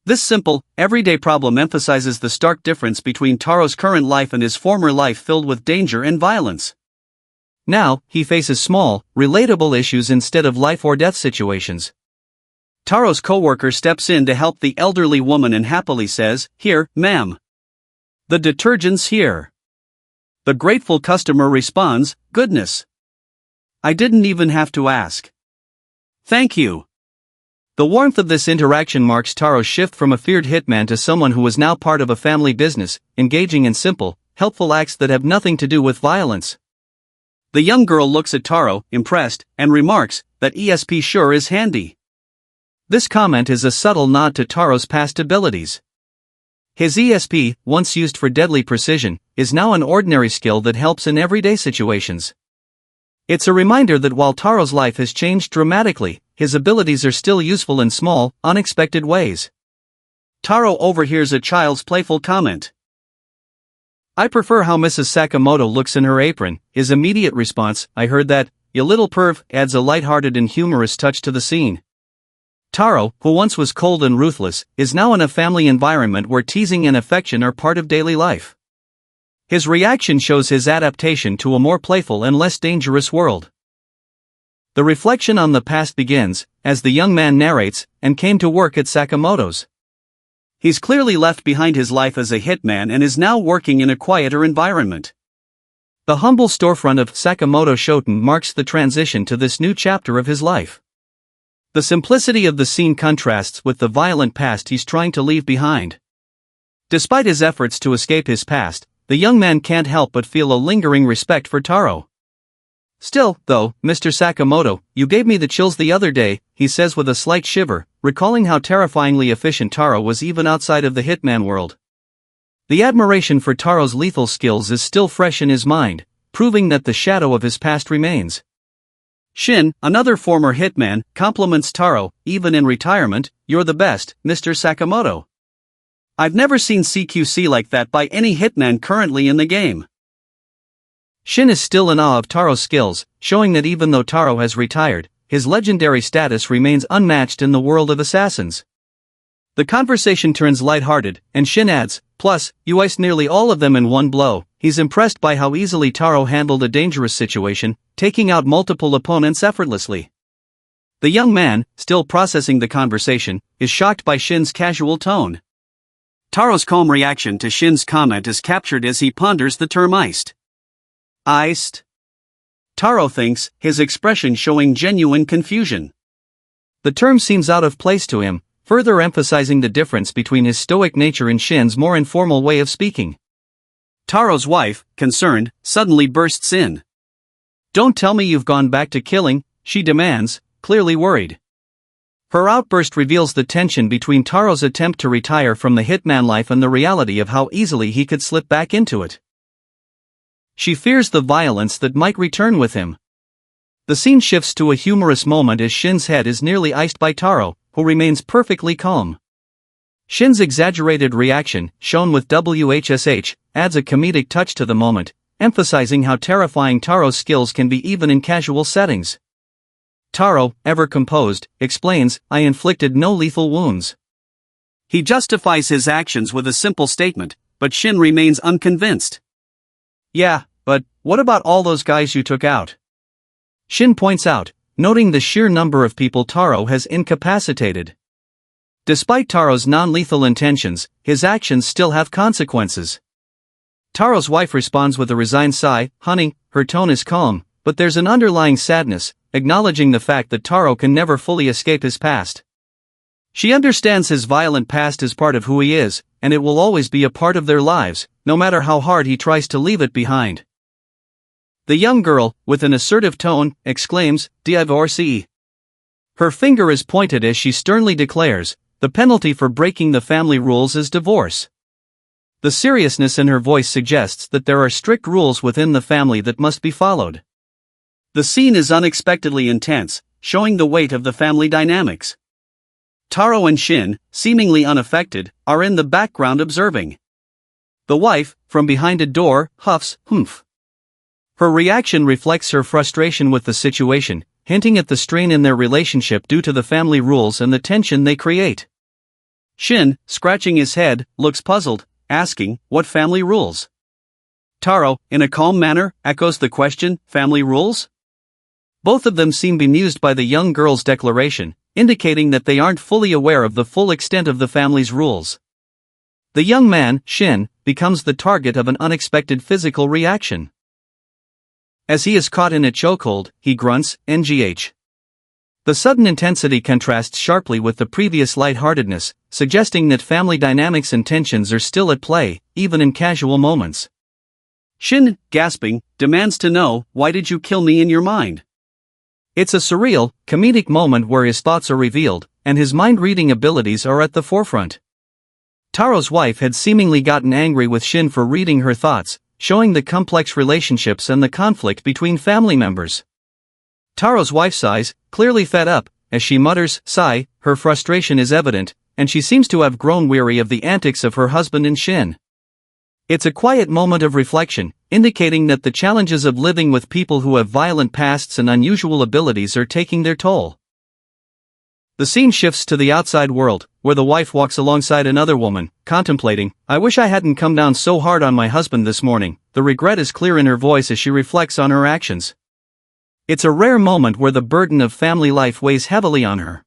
This simple, everyday problem emphasizes the stark difference between Taro's current life and his former life filled with danger and violence. Now, he faces small, relatable issues instead of life-or-death situations. Taro's co-worker steps in to help the elderly woman and happily says, "Here, ma'am. The detergent's here." The grateful customer responds, "Goodness. I didn't even have to ask. Thank you." The warmth of this interaction marks Taro's shift from a feared hitman to someone who is now part of a family business, engaging in simple, helpful acts that have nothing to do with violence. The young girl looks at Taro, impressed, and remarks that ESP sure is handy. This comment is a subtle nod to Taro's past abilities. His ESP, once used for deadly precision, is now an ordinary skill that helps in everyday situations. It's a reminder that while Taro's life has changed dramatically, his abilities are still useful in small, unexpected ways. Taro overhears a child's playful comment. "I prefer how Mrs. Sakamoto looks in her apron." His immediate response, "I heard that, you little perv," adds a lighthearted and humorous touch to the scene. Taro, who once was cold and ruthless, is now in a family environment where teasing and affection are part of daily life. His reaction shows his adaptation to a more playful and less dangerous world. The reflection on the past begins, as the young man narrates, "and came to work at Sakamoto's." He's clearly left behind his life as a hitman and is now working in a quieter environment. The humble storefront of Sakamoto Shoten marks the transition to this new chapter of his life. The simplicity of the scene contrasts with the violent past he's trying to leave behind. Despite his efforts to escape his past, the young man can't help but feel a lingering respect for Taro. "Still, though, Mr. Sakamoto, you gave me the chills the other day," he says with a slight shiver, recalling how terrifyingly efficient Taro was even outside of the hitman world. The admiration for Taro's lethal skills is still fresh in his mind, proving that the shadow of his past remains. Shin, another former hitman, compliments Taro, even in retirement, "You're the best, Mr. Sakamoto. I've never seen CQC like that by any hitman currently in the game." Shin is still in awe of Taro's skills, showing that even though Taro has retired, his legendary status remains unmatched in the world of assassins. The conversation turns lighthearted, and Shin adds, "Plus, you iced nearly all of them in one blow." He's impressed by how easily Taro handled a dangerous situation, taking out multiple opponents effortlessly. The young man, still processing the conversation, is shocked by Shin's casual tone. Taro's calm reaction to Shin's comment is captured as he ponders the term iced. Iced? Taro thinks, his expression showing genuine confusion. The term seems out of place to him, further emphasizing the difference between his stoic nature and Shin's more informal way of speaking. Taro's wife, concerned, suddenly bursts in. "Don't tell me you've gone back to killing," she demands, clearly worried. Her outburst reveals the tension between Taro's attempt to retire from the hitman life and the reality of how easily he could slip back into it. She fears the violence that might return with him. The scene shifts to a humorous moment as Shin's head is nearly iced by Taro, who remains perfectly calm. Shin's exaggerated reaction, shown with WHSH, adds a comedic touch to the moment, emphasizing how terrifying Taro's skills can be even in casual settings. Taro, ever composed, explains, "I inflicted no lethal wounds." He justifies his actions with a simple statement, but Shin remains unconvinced. "Yeah, but what about all those guys you took out?" Shin points out, noting the sheer number of people Taro has incapacitated. Despite Taro's non-lethal intentions, his actions still have consequences. Taro's wife responds with a resigned sigh. "Honey," her tone is calm, but there's an underlying sadness, acknowledging the fact that Taro can never fully escape his past. She understands his violent past is part of who he is, and it will always be a part of their lives, no matter how hard he tries to leave it behind. The young girl, with an assertive tone, exclaims, "Divorcee." Her finger is pointed as she sternly declares, the penalty for breaking the family rules is divorce. The seriousness in her voice suggests that there are strict rules within the family that must be followed. The scene is unexpectedly intense, showing the weight of the family dynamics. Taro and Shin, seemingly unaffected, are in the background observing. The wife, from behind a door, huffs, "Humph." Her reaction reflects her frustration with the situation, hinting at the strain in their relationship due to the family rules and the tension they create. Shin, scratching his head, looks puzzled, asking, "What family rules?" Taro, in a calm manner, echoes the question, "Family rules?" Both of them seem bemused by the young girl's declaration, indicating that they aren't fully aware of the full extent of the family's rules. The young man, Shin, becomes the target of an unexpected physical reaction. As he is caught in a chokehold, he grunts, "NGH." The sudden intensity contrasts sharply with the previous lightheartedness, suggesting that family dynamics and tensions are still at play, even in casual moments. Shin, gasping, demands to know, "Why did you kill me in your mind?" It's a surreal, comedic moment where his thoughts are revealed, and his mind-reading abilities are at the forefront. Taro's wife had seemingly gotten angry with Shin for reading her thoughts, showing the complex relationships and the conflict between family members. Taro's wife sighs, clearly fed up, as she mutters, "Sigh." Her frustration is evident, and she seems to have grown weary of the antics of her husband and Shin. It's a quiet moment of reflection, indicating that the challenges of living with people who have violent pasts and unusual abilities are taking their toll. The scene shifts to the outside world, where the wife walks alongside another woman, contemplating, "I wish I hadn't come down so hard on my husband this morning." The regret is clear in her voice as she reflects on her actions. It's a rare moment where the burden of family life weighs heavily on her.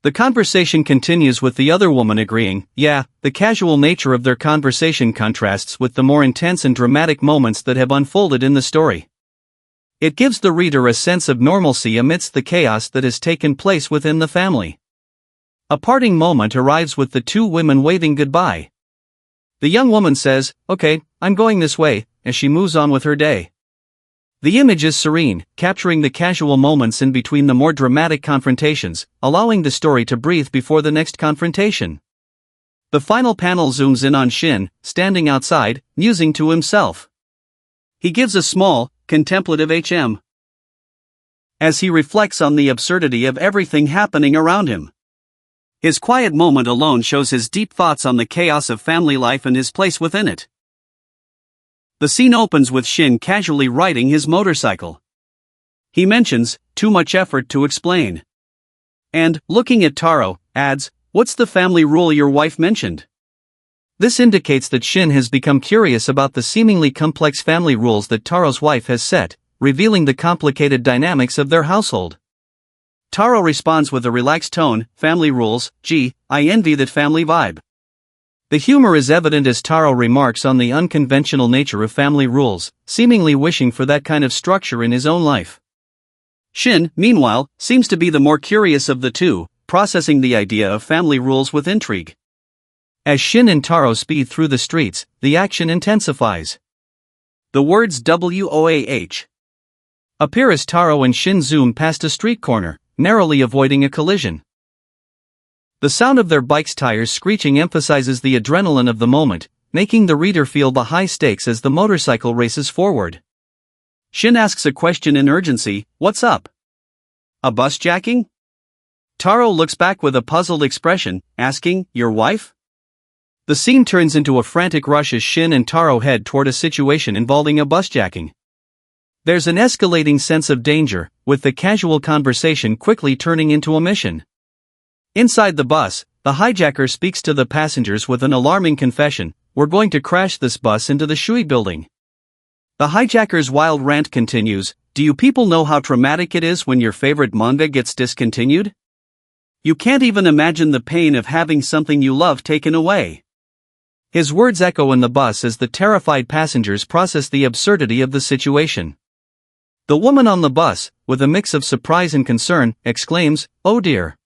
The conversation continues with the other woman agreeing, "Yeah." The casual nature of their conversation contrasts with the more intense and dramatic moments that have unfolded in the story. It gives the reader a sense of normalcy amidst the chaos that has taken place within the family. A parting moment arrives with the two women waving goodbye. The young woman says, "Okay, I'm going this way," as she moves on with her day. The image is serene, capturing the casual moments in between the more dramatic confrontations, allowing the story to breathe before the next confrontation. The final panel zooms in on Shin, standing outside, musing to himself. He gives a small, contemplative HM as he reflects on the absurdity of everything happening around him. His quiet moment alone shows his deep thoughts on the chaos of family life and his place within it. The scene opens with Shin casually riding his motorcycle. He mentions, "Too much effort to explain." And, looking at Taro, adds, "What's the family rule your wife mentioned?" This indicates that Shin has become curious about the seemingly complex family rules that Taro's wife has set, revealing the complicated dynamics of their household. Taro responds with a relaxed tone, "Family rules, gee, I envy that family vibe." The humor is evident as Taro remarks on the unconventional nature of family rules, seemingly wishing for that kind of structure in his own life. Shin, meanwhile, seems to be the more curious of the two, processing the idea of family rules with intrigue. As Shin and Taro speed through the streets, the action intensifies. The words WOAH appear as Taro and Shin zoom past a street corner, narrowly avoiding a collision. The sound of their bike's tires screeching emphasizes the adrenaline of the moment, making the reader feel the high stakes as the motorcycle races forward. Shin asks a question in urgency, "What's up? A bus jacking?" Taro looks back with a puzzled expression, asking, "Your wife?" The scene turns into a frantic rush as Shin and Taro head toward a situation involving a bus jacking. There's an escalating sense of danger, with the casual conversation quickly turning into a mission. Inside the bus, the hijacker speaks to the passengers with an alarming confession, "We're going to crash this bus into the Shui building." The hijacker's wild rant continues, "Do you people know how traumatic it is when your favorite manga gets discontinued? You can't even imagine the pain of having something you love taken away." His words echo in the bus as the terrified passengers process the absurdity of the situation. The woman on the bus, with a mix of surprise and concern, exclaims, "Oh dear.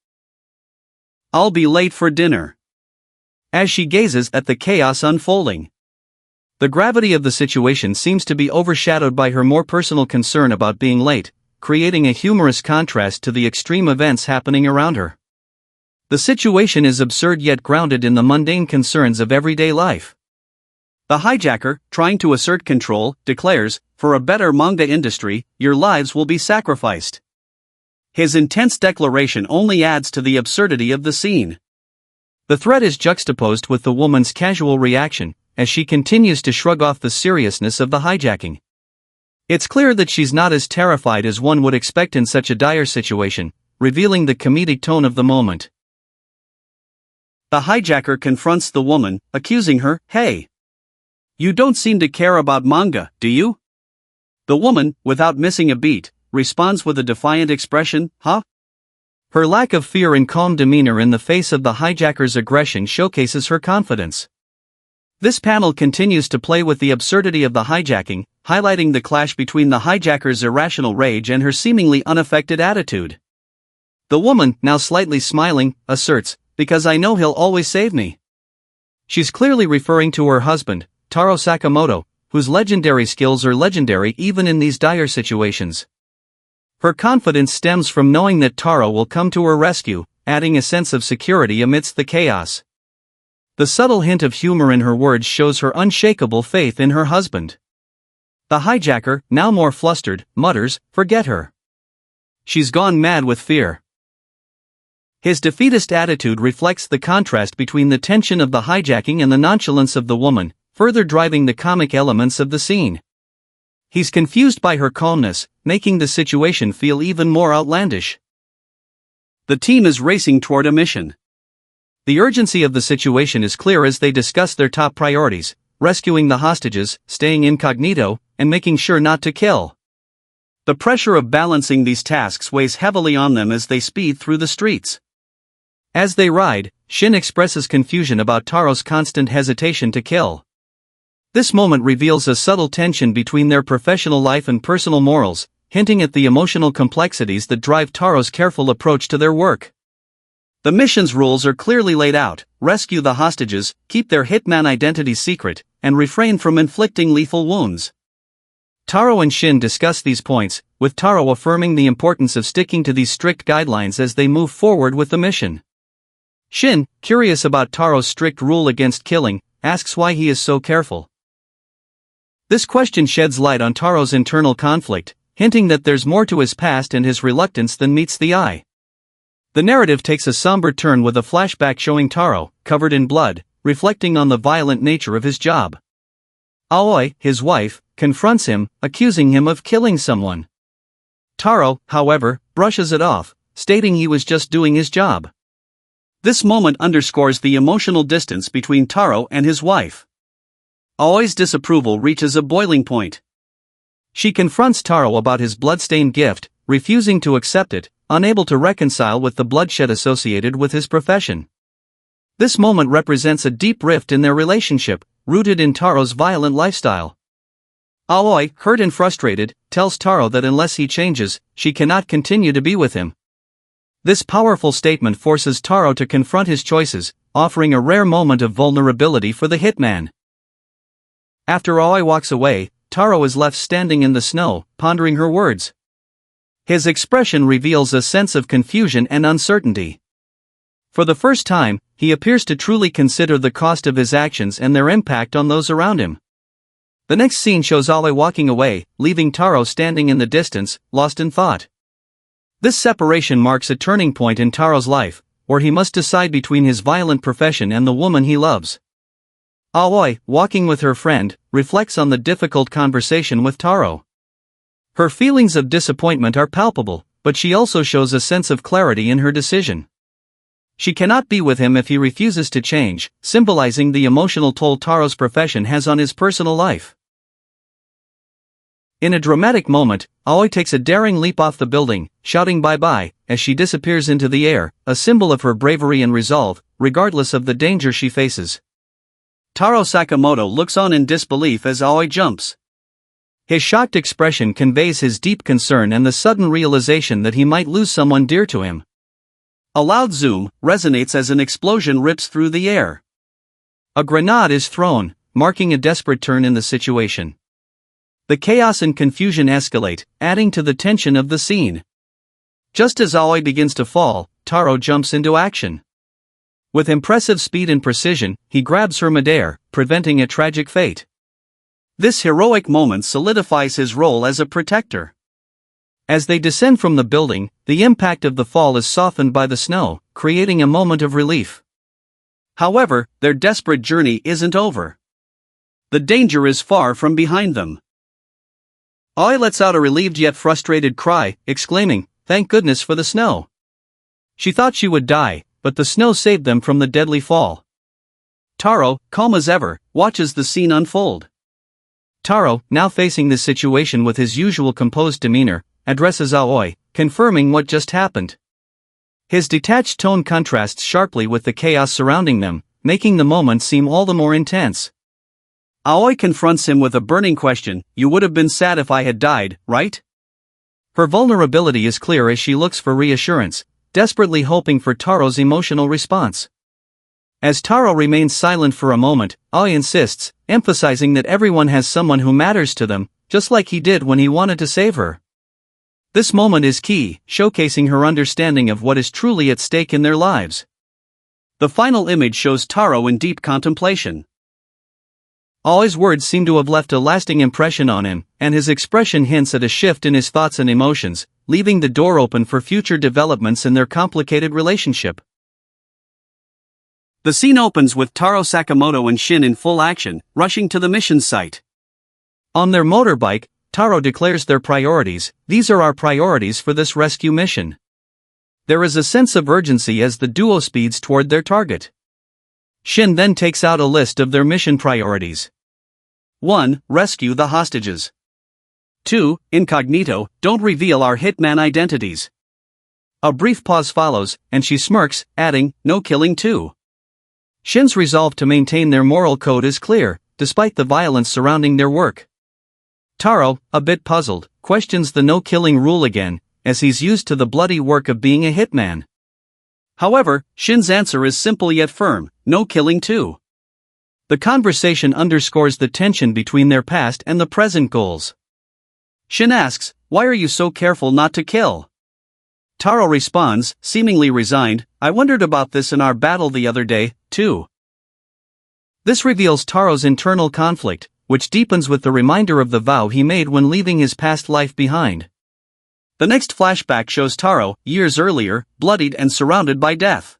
I'll be late for dinner," as she gazes at the chaos unfolding. The gravity of the situation seems to be overshadowed by her more personal concern about being late, creating a humorous contrast to the extreme events happening around her. The situation is absurd yet grounded in the mundane concerns of everyday life. The hijacker, trying to assert control, declares, "For a better manga industry, your lives will be sacrificed." His intense declaration only adds to the absurdity of the scene. The threat is juxtaposed with the woman's casual reaction, as she continues to shrug off the seriousness of the hijacking. It's clear that she's not as terrified as one would expect in such a dire situation, revealing the comedic tone of the moment. The hijacker confronts the woman, accusing her, "Hey, you don't seem to care about manga, do you?" The woman, without missing a beat, responds with a defiant expression, "Huh?" Her lack of fear and calm demeanor in the face of the hijacker's aggression showcases her confidence. This panel continues to play with the absurdity of the hijacking, highlighting the clash between the hijacker's irrational rage and her seemingly unaffected attitude. The woman, now slightly smiling, asserts, "Because I know he'll always save me." She's clearly referring to her husband, Taro Sakamoto, whose legendary skills are legendary even in these dire situations. Her confidence stems from knowing that Taro will come to her rescue, adding a sense of security amidst the chaos. The subtle hint of humor in her words shows her unshakable faith in her husband. The hijacker, now more flustered, mutters, "Forget her. She's gone mad with fear." His defeatist attitude reflects the contrast between the tension of the hijacking and the nonchalance of the woman, further driving the comic elements of the scene. He's confused by her calmness, making the situation feel even more outlandish. The team is racing toward a mission. The urgency of the situation is clear as they discuss their top priorities: rescuing the hostages, staying incognito, and making sure not to kill. The pressure of balancing these tasks weighs heavily on them as they speed through the streets. As they ride, Shin expresses confusion about Taro's constant hesitation to kill. This moment reveals a subtle tension between their professional life and personal morals, hinting at the emotional complexities that drive Taro's careful approach to their work. The mission's rules are clearly laid out: rescue the hostages, keep their hitman identity secret, and refrain from inflicting lethal wounds. Taro and Shin discuss these points, with Taro affirming the importance of sticking to these strict guidelines as they move forward with the mission. Shin, curious about Taro's strict rule against killing, asks why he is so careful. This question sheds light on Taro's internal conflict, hinting that there's more to his past and his reluctance than meets the eye. The narrative takes a somber turn with a flashback showing Taro, covered in blood, reflecting on the violent nature of his job. Aoi, his wife, confronts him, accusing him of killing someone. Taro, however, brushes it off, stating he was just doing his job. This moment underscores the emotional distance between Taro and his wife. Aoi's disapproval reaches a boiling point. She confronts Taro about his bloodstained gift, refusing to accept it, unable to reconcile with the bloodshed associated with his profession. This moment represents a deep rift in their relationship, rooted in Taro's violent lifestyle. Aoi, hurt and frustrated, tells Taro that unless he changes, she cannot continue to be with him. This powerful statement forces Taro to confront his choices, offering a rare moment of vulnerability for the hitman. After Aoi walks away, Taro is left standing in the snow, pondering her words. His expression reveals a sense of confusion and uncertainty. For the first time, he appears to truly consider the cost of his actions and their impact on those around him. The next scene shows Aoi walking away, leaving Taro standing in the distance, lost in thought. This separation marks a turning point in Taro's life, where he must decide between his violent profession and the woman he loves. Aoi, walking with her friend, reflects on the difficult conversation with Taro. Her feelings of disappointment are palpable, but she also shows a sense of clarity in her decision. She cannot be with him if he refuses to change, symbolizing the emotional toll Taro's profession has on his personal life. In a dramatic moment, Aoi takes a daring leap off the building, shouting bye-bye, as she disappears into the air, a symbol of her bravery and resolve, regardless of the danger she faces. Taro Sakamoto looks on in disbelief as Aoi jumps. His shocked expression conveys his deep concern and the sudden realization that he might lose someone dear to him. A loud zoom resonates as an explosion rips through the air. A grenade is thrown, marking a desperate turn in the situation. The chaos and confusion escalate, adding to the tension of the scene. Just as Aoi begins to fall, Taro jumps into action. With impressive speed and precision, he grabs her midair, preventing a tragic fate. This heroic moment solidifies his role as a protector. As they descend from the building, the impact of the fall is softened by the snow, creating a moment of relief. However, their desperate journey isn't over. The danger is far from behind them. Aoi lets out a relieved yet frustrated cry, exclaiming, "Thank goodness for the snow." She thought she would die, but the snow saved them from the deadly fall. Taro, calm as ever, watches the scene unfold. Taro, now facing this situation with his usual composed demeanor, addresses Aoi, confirming what just happened. His detached tone contrasts sharply with the chaos surrounding them, making the moment seem all the more intense. Aoi confronts him with a burning question, "You would have been sad if I had died, right?" Her vulnerability is clear as she looks for reassurance, desperately hoping for Taro's emotional response. As Taro remains silent for a moment, Aoi insists, emphasizing that everyone has someone who matters to them, just like he did when he wanted to save her. This moment is key, showcasing her understanding of what is truly at stake in their lives. The final image shows Taro in deep contemplation. Aoi's words seem to have left a lasting impression on him, and his expression hints at a shift in his thoughts and emotions, leaving the door open for future developments in their complicated relationship. The scene opens with Taro Sakamoto and Shin in full action, rushing to the mission site. On their motorbike, Taro declares their priorities, "These are our priorities for this rescue mission." There is a sense of urgency as the duo speeds toward their target. Shin then takes out a list of their mission priorities. 1. Rescue the hostages. 2. Incognito, don't reveal our hitman identities. A brief pause follows, and she smirks, adding, "No killing too." Shin's resolve to maintain their moral code is clear, despite the violence surrounding their work. Taro, a bit puzzled, questions the no-killing rule again, as he's used to the bloody work of being a hitman. However, Shin's answer is simple yet firm, "No killing too." The conversation underscores the tension between their past and the present goals. Shin asks, "Why are you so careful not to kill?" Taro responds, seemingly resigned, "I wondered about this in our battle the other day, too." This reveals Taro's internal conflict, which deepens with the reminder of the vow he made when leaving his past life behind. The next flashback shows Taro, years earlier, bloodied and surrounded by death.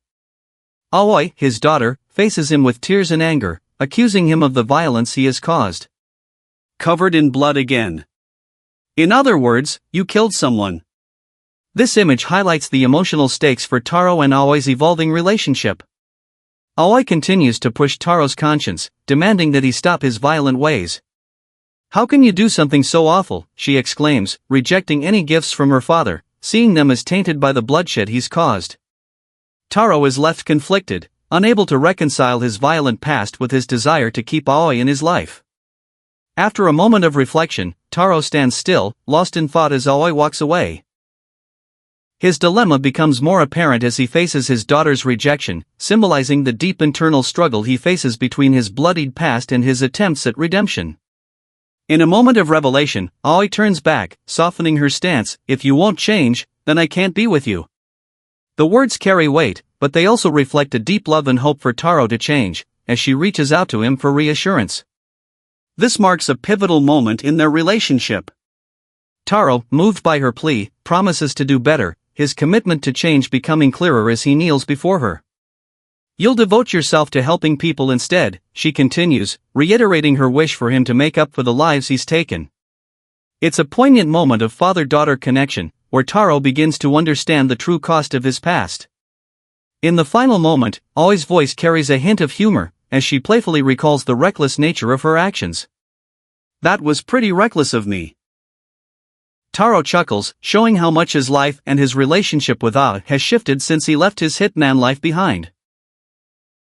Aoi, his daughter, faces him with tears and anger, accusing him of the violence he has caused. "Covered in blood again. In other words, you killed someone." This image highlights the emotional stakes for Taro and Aoi's evolving relationship. Aoi continues to push Taro's conscience, demanding that he stop his violent ways. "How can you do something so awful?" she exclaims, rejecting any gifts from her father, seeing them as tainted by the bloodshed he's caused. Taro is left conflicted, unable to reconcile his violent past with his desire to keep Aoi in his life. After a moment of reflection, Taro stands still, lost in thought as Aoi walks away. His dilemma becomes more apparent as he faces his daughter's rejection, symbolizing the deep internal struggle he faces between his bloodied past and his attempts at redemption. In a moment of revelation, Aoi turns back, softening her stance. "If you won't change, then I can't be with you." The words carry weight, but they also reflect a deep love and hope for Taro to change, as she reaches out to him for reassurance. This marks a pivotal moment in their relationship. Taro, moved by her plea, promises to do better, his commitment to change becoming clearer as he kneels before her. "You'll devote yourself to helping people instead," she continues, reiterating her wish for him to make up for the lives he's taken. It's a poignant moment of father-daughter connection, where Taro begins to understand the true cost of his past. In the final moment, Aoi's voice carries a hint of humor, as she playfully recalls the reckless nature of her actions. "That was pretty reckless of me." Taro chuckles, showing how much his life and his relationship with Aoi has shifted since he left his hitman life behind.